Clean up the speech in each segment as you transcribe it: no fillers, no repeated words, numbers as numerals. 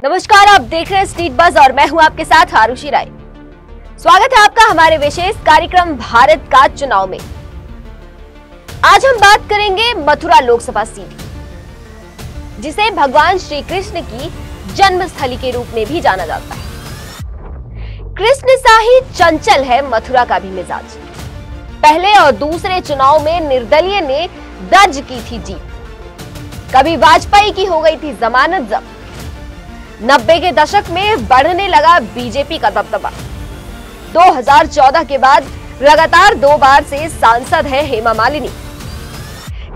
नमस्कार, आप देख रहे हैं स्ट्रीट बज़ और मैं हूं आपके साथ आरुषि राय। स्वागत है आपका हमारे विशेष कार्यक्रम भारत का चुनाव में। आज हम बात करेंगे मथुरा लोकसभा सीट, जिसे भगवान श्री कृष्ण की जन्मस्थली के रूप में भी जाना जाता है। कृष्ण सा ही चंचल है मथुरा का भी मिजाज। पहले और दूसरे चुनाव में निर्दलीय ने दर्ज की थी जीत। कभी वाजपेयी की हो गई थी जमानत जब्त। 90 के दशक में बढ़ने लगा बीजेपी का दबदबा। 2014 के बाद लगातार 2 बार से सांसद है हेमा मालिनी।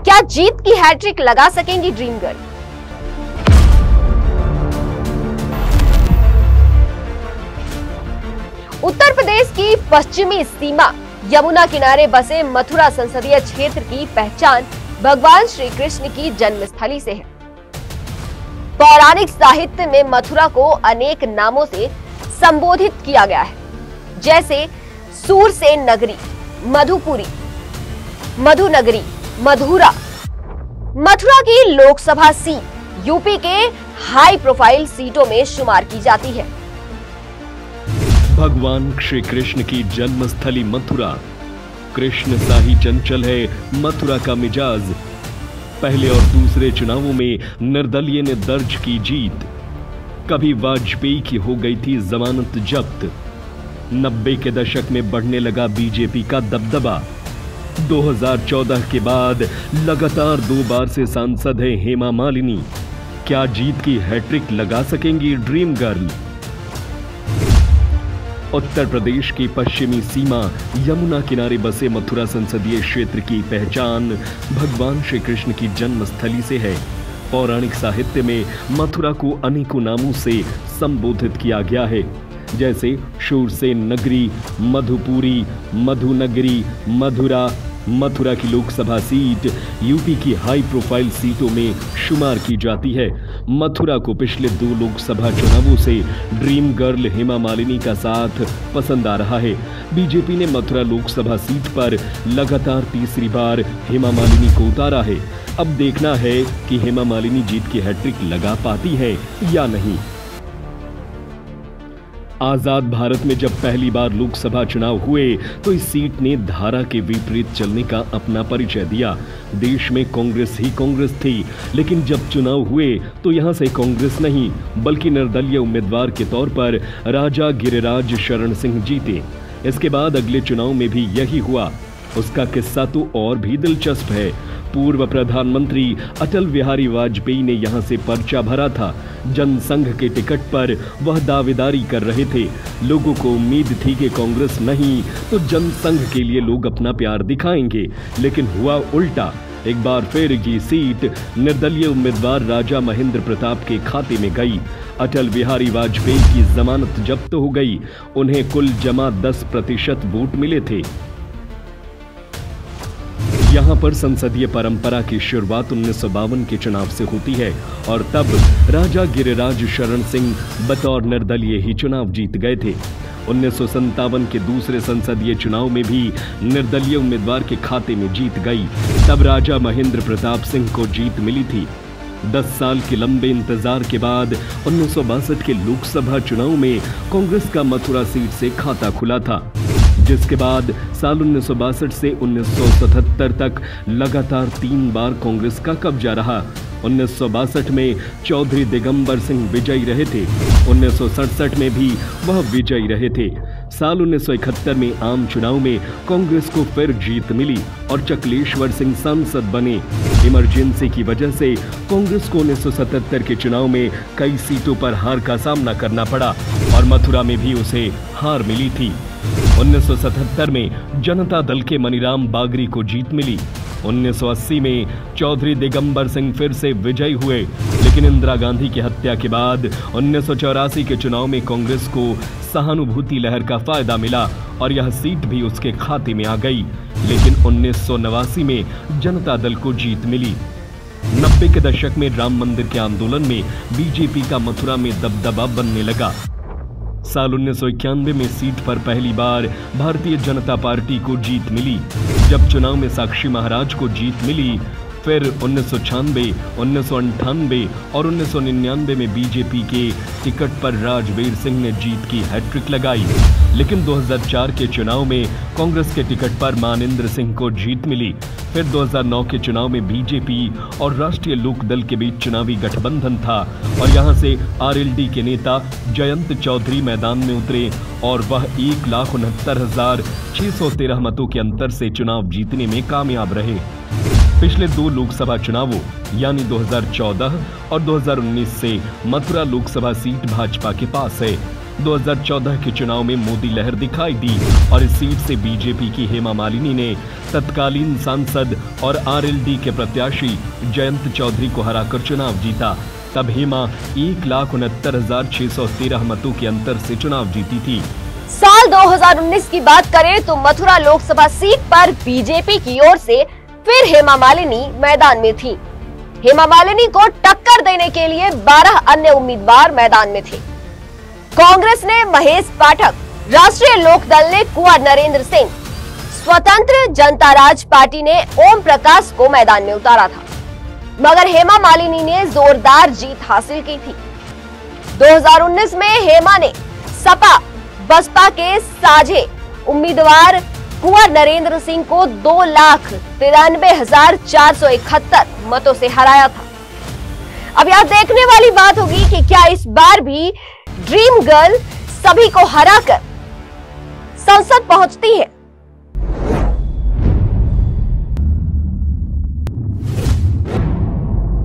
क्या जीत की हैट्रिक लगा सकेंगी ड्रीम गर्ल? उत्तर प्रदेश की पश्चिमी सीमा यमुना किनारे बसे मथुरा संसदीय क्षेत्र की पहचान भगवान श्री कृष्ण की जन्मस्थली से है। पौराणिक साहित्य में मथुरा को अनेक नामों से संबोधित किया गया है, जैसे सूरसेन नगरी, मधुपुरी, मधुनगरी, मधुरा। मथुरा की लोकसभा सीट यूपी के हाई प्रोफाइल सीटों में शुमार की जाती है। भगवान श्री कृष्ण की जन्मस्थली मथुरा। कृष्ण सा ही चंचल है मथुरा का मिजाज। पहले और दूसरे चुनावों में निर्दलीय ने दर्ज की जीत। कभी वाजपेयी की हो गई थी जमानत जब्त। 90 के दशक में बढ़ने लगा बीजेपी का दबदबा। 2014 के बाद लगातार 2 बार से सांसद है हेमा मालिनी। क्या जीत की हैट्रिक लगा सकेंगी ड्रीम गर्ल? उत्तर प्रदेश की पश्चिमी सीमा यमुना किनारे बसे मथुरा संसदीय क्षेत्र की पहचान भगवान श्री कृष्ण की जन्मस्थली से है। पौराणिक साहित्य में मथुरा को अनेकों नामों से संबोधित किया गया है, जैसे शूरसेन नगरी, मधुपुरी, मधुनगरी, मधुरा। मथुरा की लोकसभा सीट यूपी की हाई प्रोफाइल सीटों में शुमार की जाती है। मथुरा को पिछले 2 लोकसभा चुनावों से ड्रीम गर्ल हेमा मालिनी का साथ पसंद आ रहा है। बीजेपी ने मथुरा लोकसभा सीट पर लगातार तीसरी बार हेमा मालिनी को उतारा है। अब देखना है कि हेमा मालिनी जीत की हैट्रिक लगा पाती है या नहीं। आजाद भारत में जब पहली बार लोकसभा चुनाव हुए तो इस सीट ने धारा के विपरीत चलने का अपना परिचय दिया। देश में कांग्रेस ही कांग्रेस थी, लेकिन जब चुनाव हुए तो यहां से कांग्रेस नहीं बल्कि निर्दलीय उम्मीदवार के तौर पर राजा गिरिराज शरण सिंह जीते। इसके बाद अगले चुनाव में भी यही हुआ। उसका किस्सा तो और भी दिलचस्प है। पूर्व प्रधानमंत्री अटल बिहारी वाजपेयी ने यहां से पर्चा भरा था। जनसंघ के टिकट पर वह दावेदारी कर रहे थे। लोगों को उम्मीद थी कि कांग्रेस नहीं तो जनसंघ के लिए लोग अपना प्यार दिखाएंगे, लेकिन हुआ उल्टा। एक बार फिर ये सीट निर्दलीय उम्मीदवार राजा महेंद्र प्रताप के खाते में गई। अटल बिहारी वाजपेयी की जमानत जब्त हो गई। उन्हें कुल जमा 10% वोट मिले थे। यहाँ पर संसदीय परंपरा की शुरुआत 1952 के चुनाव से होती है और तब राजा गिरिराज शरण सिंह बतौर निर्दलीय ही चुनाव जीत गए थे। 1957 के दूसरे संसदीय चुनाव में भी निर्दलीय उम्मीदवार के खाते में जीत गई। तब राजा महेंद्र प्रताप सिंह को जीत मिली थी। 10 साल के लंबे इंतजार के बाद 1962 के लोकसभा चुनाव में कांग्रेस का मथुरा सीट से खाता खुला था, जिसके बाद साल 1962 से 1977 तक लगातार 3 बार कांग्रेस का कब्जा रहा। 1962 में चौधरी दिगंबर सिंह विजयी रहे थे। 1967 में भी वह विजयी रहे थे। साल 1971 में आम चुनाव में कांग्रेस को फिर जीत मिली और चकलेश्वर सिंह सांसद बने। इमरजेंसी की वजह से कांग्रेस को 1977 के चुनाव में कई सीटों पर हार का सामना करना पड़ा और मथुरा में भी उसे हार मिली थी। 1977 में जनता दल के मनीराम बागरी को जीत मिली। 1980 में चौधरी दिगंबर सिंह फिर से विजयी हुए, लेकिन इंदिरा गांधी की हत्या के बाद 1984 के चुनाव में कांग्रेस को सहानुभूति लहर का फायदा मिला और यह सीट भी उसके खाते में आ गई। लेकिन 1989 में जनता दल को जीत मिली। 90 के दशक में राम मंदिर के आंदोलन में बीजेपी का मथुरा में दबदबा बनने लगा। साल 1991 में सीट पर पहली बार भारतीय जनता पार्टी को जीत मिली। जब चुनाव में साक्षी महाराज को जीत मिली फिर 1996, 1998 और 1999 में बीजेपी के टिकट पर राजवीर सिंह ने जीत की हैट्रिक लगाई। लेकिन 2004 के चुनाव में कांग्रेस के टिकट पर मानिंदर सिंह को जीत मिली। फिर 2009 के चुनाव में बीजेपी और राष्ट्रीय लोकदल के बीच चुनावी गठबंधन था और यहां से आरएलडी के नेता जयंत चौधरी मैदान में उतरे और वह 1,69,613 मतों के अंतर से चुनाव जीतने में कामयाब रहे। पिछले 2 लोकसभा चुनावों यानी 2014 और 2019 से मथुरा लोकसभा सीट भाजपा के पास है। 2014 के चुनाव में मोदी लहर दिखाई दी और इस सीट से बीजेपी की हेमा मालिनी ने तत्कालीन सांसद और आरएलडी के प्रत्याशी जयंत चौधरी को हराकर चुनाव जीता। तब हेमा 1,69,613 मतों के अंतर से चुनाव जीती थी। साल 2019 की बात करें तो मथुरा लोकसभा सीट पर बीजेपी की ओर से फिर हेमा मालिनी मैदान में थी। हेमा मालिनी को टक्कर देने के लिए 12 अन्य उम्मीदवार मैदान में थे। कांग्रेस ने महेश पाठक, राष्ट्रीय लोकदल ने कुंवर नरेंद्र सिंह, स्वतंत्र जनता राज पार्टी ने ओम प्रकाश को मैदान में उतारा था, मगर हेमा मालिनी ने जोरदार जीत हासिल की थी। 2019 में हेमा ने सपा बसपा के साझे उम्मीदवार कुंवर नरेंद्र सिंह को 2,93,471 मतों से हराया था। अब यह देखने वाली बात होगी कि क्या इस बार भी ड्रीम गर्ल सभी को हराकर संसद पहुंचती है।